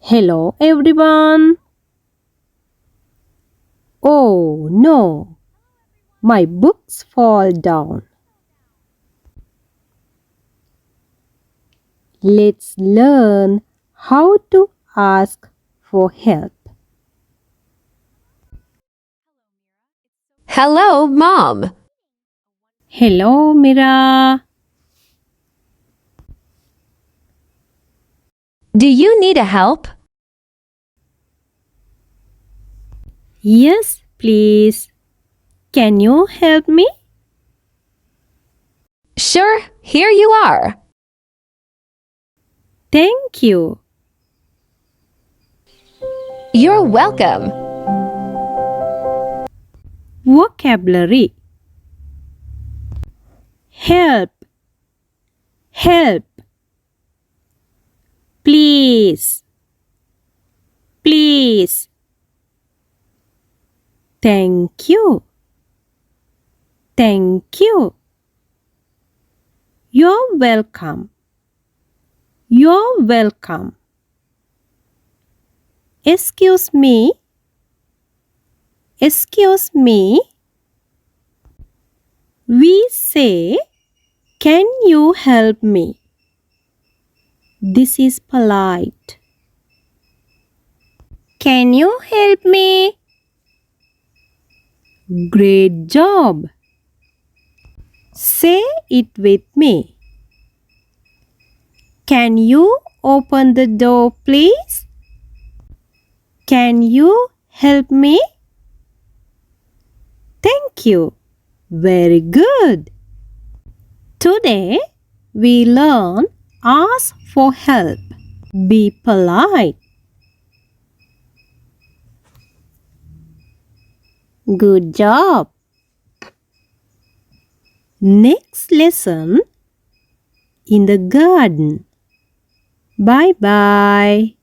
Hello everyone. Oh no, my books fall down. Let's learn how to ask for help. Hello, Mom. Hello Mira. Do you need a help? Yes, please. Can you help me? Sure, here you are. Thank you. You're welcome. Vocabulary. Help. Help. Please. Please. Thank you. Thank you. You're welcome. You're welcome. Excuse me. Excuse me. We say, can you help me? This is polite. Can you help me? Great job. Say it with me. Can you open the door, please? Can you help me? Thank you. Very good. Today we learn ask for help. Be polite. Good job. Next lesson in the garden. Bye bye.